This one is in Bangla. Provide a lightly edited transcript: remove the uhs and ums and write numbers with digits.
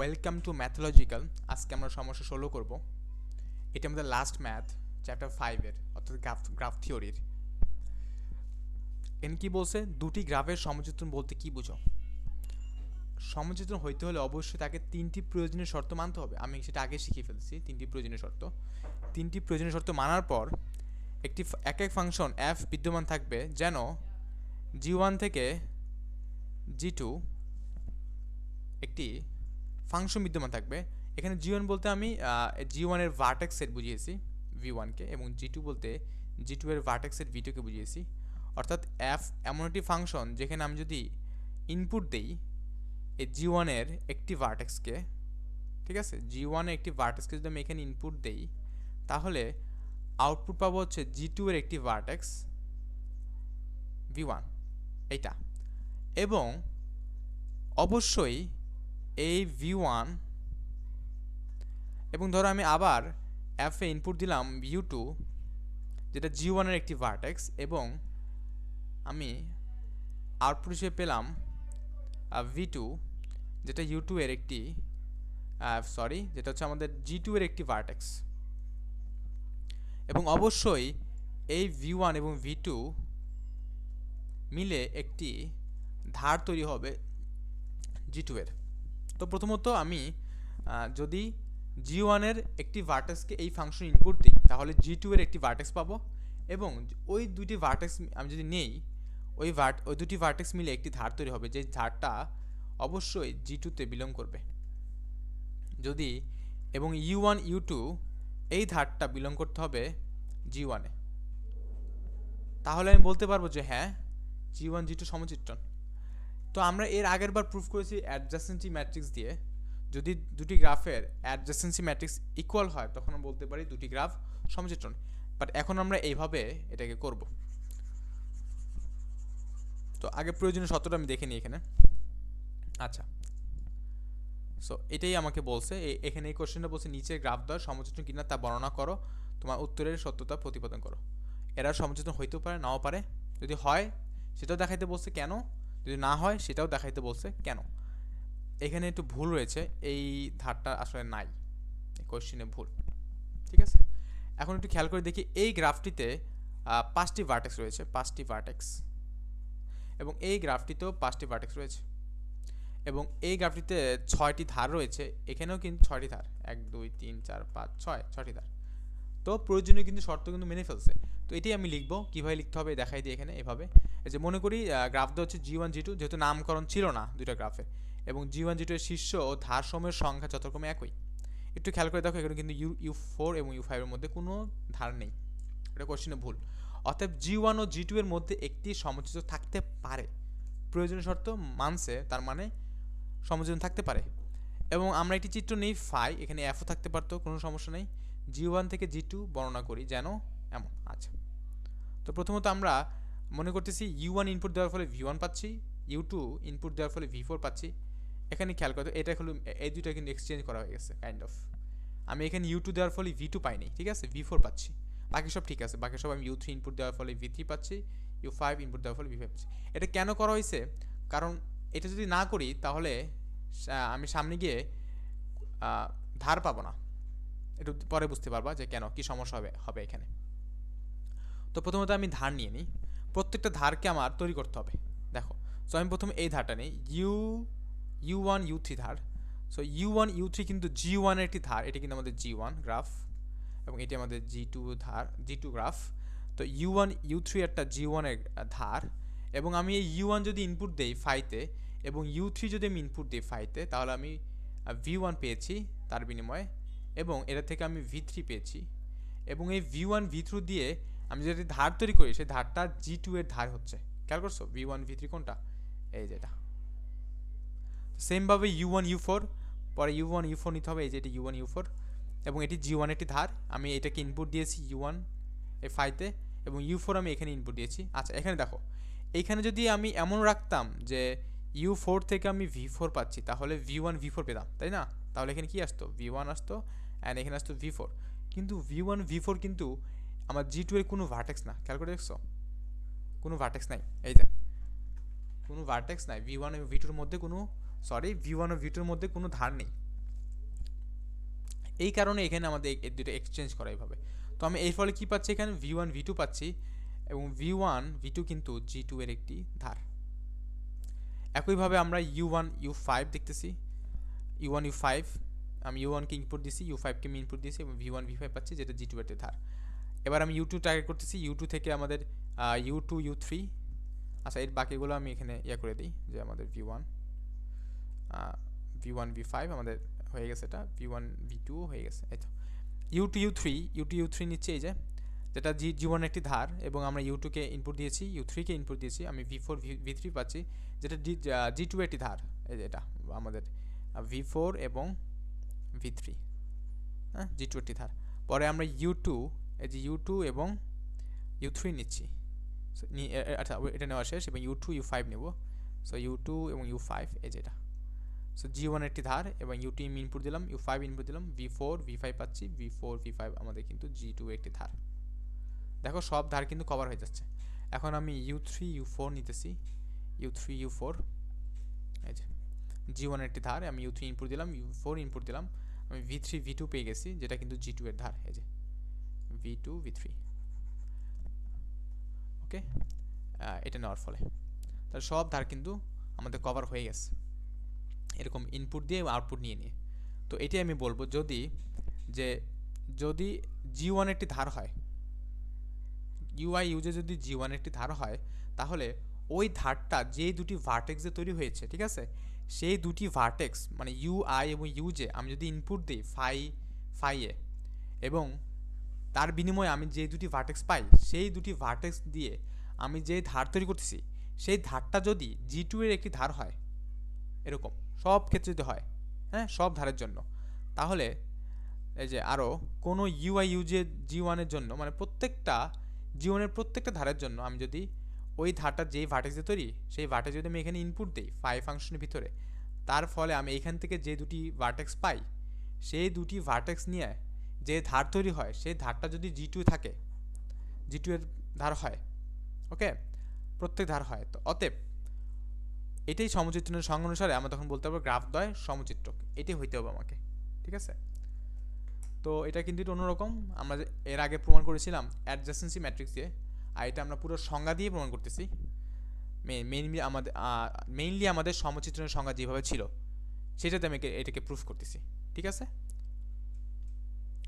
Welcome to Mathological. আজকে আমরা সমস্যা 16 করব। এটা আমাদের লাস্ট ম্যাথ চ্যাপ্টার 5-এর, অর্থাৎ গ্রাফ থিওরির। এখানে কি বলছে, দুটি গ্রাফের সমচিত্রণ বলতে কি বুঝো? সমচিত্রণ হইতে হলে অবশ্যই তাকে তিনটি প্রয়োজনীয় শর্ত মানতে হবে। আমি সেটা আগে শিখিয়ে ফেলছি, তিনটি প্রয়োজনীয় শর্ত। তিনটি প্রয়োজনীয় শর্ত মানার পর একটি এক ফাংশন f বিদ্যমান থাকবে যেন g1 থেকে g2 একটি ফাংশন বিদ্যমান থাকবে। এখানে g1 বলতে আমি g1 এর ভার্টেক্স সেট বুঝিয়েছি v1 কে, এবং g2 বলতে g2 এর ভার্টেক্স সেট v2 কে বুঝিয়েছি। অর্থাৎ f এমন একটি ফাংশন যেখানে আমি যদি ইনপুট দেই এই g1 এর একটি ভার্টেক্সকে, ঠিক আছে, g1 এর একটি ভার্টেক্সকে যদি আমি এখানে ইনপুট দেই তাহলে আউটপুট পাবো হচ্ছে g2 এর একটি ভার্টেক্স v1 এইটা। এবং অবশ্যই এই v1, এবং ধরো আমি আবার f এ ইনপুট দিলাম u2 যেটা g1 এর একটি ভার্টেক্স, এবং আমি আউটপুট হিসেবে পেলাম v2 যেটা u2 এর একটি যেটা হচ্ছে আমাদের g2 এর একটি ভার্টেক্স। এবং অবশ্যই এই v1 এবং v2 মিলে একটি ধার তৈরি হবে g2 এর। তো প্রথমত আমি যদি g1 এর একটি ভার্টেক্সকে এই ফাংশন ইনপুট দিই তাহলে g2 এর একটি ভার্টেক্স পাবো, এবং ওই দুটি ভার্টেক্স আমি যদি নেই ওই দুটি ভার্টেক্স মিলে একটি ধার তৈরি হবে, যে ধারটা অবশ্যই g2 তে বিলং করবে। যদি এবং u1 u2 এই ধারটা বিলং করতে হবে g1 এ, তাহলে আমি বলতে পারবো যে হ্যাঁ g1 g2 সমচিত্রণ। তো আমরা এর আগের বার প্রুফ করেছি অ্যাডজাসেন্সি ম্যাট্রিক্স দিয়ে, যদি দুটি গ্রাফের অ্যাডজাসেন্সি ম্যাট্রিক্স ইকুয়াল হয় তখন আমরা বলতে পারি দুটি গ্রাফ সমচিত্রণ। বাট এখন আমরা এইভাবে এটাকে করব। তো আগে প্রয়োজনীয় শর্তটা আমি দেখে নিই এখানে। আচ্ছা, সো এটাই আমাকে বলছে, এখানে এই কোশ্চেনটা বলছে নিচের গ্রাফ দ্বয় সমচিত্রণ কিনা তা বর্ণনা করো, তোমার উত্তরের সত্যতা প্রতিপাদন করো। এরা সমচিত্রণ হইতেও পারে নাও পারে, যদি হয় সেটাও দেখাইতে বলছে কেন, যদি না হয় সেটাও দেখাইতে বলছে কেন। এখানে একটু ভুল রয়েছে, এই ধারটা আসলে নাই, এই কোশ্চেনে ভুল, ঠিক আছে। এখন একটু খেয়াল করে দেখি, এই গ্রাফটিতে 5টি ভার্টেক্স রয়েছে, 5টি ভার্টেক্স, এবং এই গ্রাফটিতেও 5টি ভার্টেক্স রয়েছে, এবং এই গ্রাফটিতে 6টি ধার রয়েছে, এখানেও কিন্তু 6টি ধার, 1 2 3 4 5 6টি ধার। তো প্রয়োজনীয় কিন্তু শর্ত কিন্তু মেনে ফেলছে। তো এটাই আমি লিখবো, কীভাবে লিখতে হবে দেখাই দিই এখানে। এভাবে এই যে মনে করি গ্রাফটা হচ্ছে g1 g2, যেহেতু নামকরণ ছিল না দুইটা গ্রাফে, এবং g1 g2 এর শীর্ষ ও ধার সময়ের সংখ্যা যথাক্রমে একই। একটু খেয়াল করে দেখো, এখানে কিন্তু u4 এবং u5 এর মধ্যে কোনো ধার নেই, এটা কোশ্চেনে ভুল। অতএব g1 ও g2 এর মধ্যে একটি সমচিত্র থাকতে পারে, প্রয়োজনীয় শর্ত মানছে, তার মানে সমচিত্র থাকতে পারে। এবং আমরা একটি চিত্র নেই ফাই, এখানে এফও থাকতে পারতো, কোনো সমস্যা নেই। g1 থেকে g2 বর্ণনা করি যেন এমন। আচ্ছা, তো প্রথমত আমরা মনে করতেছি u1 ইনপুট দেওয়ার ফলে v1 পাচ্ছি, u2 ইনপুট দেওয়ার ফলে v4 পাচ্ছি। এখানে খেয়াল করতে, এটা হলো এই দুইটা কিন্তু এক্সচেঞ্জ করা হয়ে গেছে কাইন্ড অফ। আমি এখানে u2 দেওয়ার ফলে v2 পাইনি, ঠিক আছে, v4 পাচ্ছি। বাকি সব ঠিক আছে, বাকি সব আমি u3 ইনপুট দেওয়ার ফলে v3 পাচ্ছি, u5 ইনপুট দেওয়ার ফলে v5 পাচ্ছি। এটা কেন করা হয়েছে? কারণ এটা যদি না করি তাহলে আমি সামনে গিয়ে ধার পাবো না। একটু পরে বুঝতে পারবা যে কেন, কি সমস্যা হবে এখানে। তো প্রথমত আমি ধার নিয়ে নিই, প্রত্যেকটা ধারকে আমার তৈরি করতে হবে। দেখো, সো আমি প্রথমে এই ধারটা নিই, u1 u3 ধার। সো u1 u3 কিন্তু g1 এর একটি ধার, এটা কিন্তু আমাদের g1 গ্রাফ, এবং এটি আমাদের g2 ধার, g2 গ্রাফ। তো u1 u3 একটা g1 এর ধার, এবং আমি এই u1 যদি ইনপুট দেই ফাইতে, এবং u3 যদি আমি ইনপুট দিই ফাইতে, তাহলে আমি v1 পেয়েছি তার বিনিময়ে, এবং এটা থেকে আমি v3 পেয়েছি। এবং এই v1 v3 দিয়ে আমি যদি ধার তৈরি করি, সেই ধারটা g2 এর ধার হচ্ছে। খেয়াল করছো v1 v3 কোনটা? এই যেটা। সেমভাবে u1 u4, পরে u1 u4 নিতে হবে, এই যে এটি u1 u4, এবং এটি g1 একটি ধার, আমি এটাকে ইনপুট দিয়েছি u1 এই ফাইতে, এবং u4 আমি এখানে ইনপুট দিয়েছি। আচ্ছা, এখানে দেখো, এইখানে যদি আমি এমন রাখতাম যে u4 থেকে আমি v4 পাচ্ছি, তাহলে v1 v4 পেতাম, তাই না? তাহলে এখানে কি আসতো? v1 আসতো, অ্যান্ড এখানে আসতো v4। কিন্তু v1 v4 কিন্তু আমার g2 এর কোনো ভার্টেক্স না, খেয়াল করে দেখছো, কোনো ভার্টেক্স নাই, এই যে কোনো ভার্টেক্স নাই, v1 এবং v2 এর মধ্যে কোনো v1 ও v2 এর মধ্যে কোনো ধার নেই। এই কারণে এখানে আমাদের এই দুটো এক্সচেঞ্জ করা এইভাবে। তো আমি এর ফলে কী পাচ্ছি, এখানে v1 v2 পাচ্ছি, এবং v1 v2 কিন্তু g2 এর একটি ধার। একইভাবে আমরা u1 u5 দেখতেছি, u1 u5 আমি u1 কে ইনপুট দিছি, u5 কে আমি ইনপুট দিয়েছি, এবং v1 v5 পাচ্ছি, যেটা g2 এর ধার। এবার আমি u2 টার্গেট করতেছি, u2 থেকে আমাদের u2 u3, আচ্ছা এর বাকিগুলো আমি এখানে করে দিই, যে আমাদের v1 v5 আমাদের হয়ে গেছে, এটা v1 v2 হয়ে গেছে। এই তো u2 u3 নিচ্ছে, এই যে যেটা g1 একটি ধার, এবং আমরা u2 কে ইনপুট দিয়েছি, u3 কে ইনপুট দিয়েছি, আমি v4 v3 পাচ্ছি, যেটা g2 একটি ধার, এই যে এটা আমাদের v4 এবং v3, হ্যাঁ g2 একটি ধার। পরে আমরা u2, এই যে u2 এবং u3 নিচ্ছি, আচ্ছা এটা নেওয়া শেষ, এবং u2 u5 নেব। সো u2 এবং u5 এই যে এটা, সো g1 একটি ধার, এবং u2 ইনপুট দিলাম, u5 ইনপুট দিলাম, v4 v5 পাচ্ছি, v4 v5 আমাদের কিন্তু g2 একটি ধার। দেখো সব ধার কিন্তু কভার হয়ে যাচ্ছে। এখন আমি u3 u4 নিতেছি, u3 u4, এই যে g1 একটি ধার, আমি u3 ইনপুট দিলাম, u4 ইনপুট দিলাম, আমি v3 v2 পেয়ে গেছি, যেটা কিন্তু g2 এর ধার, এই যে v2 v3। ওকে, এটা নেওয়ার ফলে তাহলে সব ধার কিন্তু আমাদের কভার হয়ে গেছে, এরকম ইনপুট দিয়ে আউটপুট নিয়ে নিয়ে। তো এটাই আমি বলবো, যদি g1 একটি ধার হয়, uj যদি g1 একটি ধার হয়, তাহলে ওই ধারটা যে দুটি ভার্টেক্সে তৈরি হয়েছে, ঠিক আছে, সেই দুটি ভার্টেক্স মানে ui এবং uj আমি যদি ইনপুট দিই ফাই এ, এবং তার বিনিময়ে আমি যে দুটি ভার্টেক্স পাই, সেই দুটি ভার্টেক্স দিয়ে আমি যে ধার তৈরি করতেছি, সেই ধারটা যদি g2 এর একটি ধার হয়, এরকম সব ক্ষেত্রে যদি হয়, হ্যাঁ সব ধারের জন্য, তাহলে এই যে আরও কোনো ইউআই ইউজে g1 এর জন্য, মানে প্রত্যেকটা g1 এর প্রত্যেকটা ধারের জন্য আমি যদি ওই ধারটা যেই ভার্টেক্সে তৈরি, সেই ভার্টেক্স যদি আমি এখানে ইনপুট দিই ফাই ফাংশনের ভিতরে, তার ফলে আমি এখান থেকে যে দুটি ভার্টেক্স পাই, সেই দুটি ভার্টেক্স নিয়ে যে ধার তৈরি হয়, সেই ধারটা যদি g2 থাকে, g2 এর ধার হয়, ওকে, প্রত্যেক ধার হয়, তো অতএব এটাই সমচিত্রণের সংজ্ঞা অনুসারে আমরা তখন বলতে পারবো গ্রাফদ্বয় সমচিত্রক, এটাই হইতে হবে আমাকে, ঠিক আছে। তো এটা কিন্তু একটু অন্যরকম, আমরা এর আগে প্রমাণ করেছিলাম অ্যাডজাসেন্সি ম্যাট্রিক্স দিয়ে, আর এটা আমরা পুরো সংজ্ঞা দিয়ে প্রমাণ করতেছি। মেইনলি আমাদের সমচিত্রণের সংজ্ঞা যেভাবে ছিল, সেটাতে আমি এটাকে প্রুফ করতেছি, ঠিক আছে।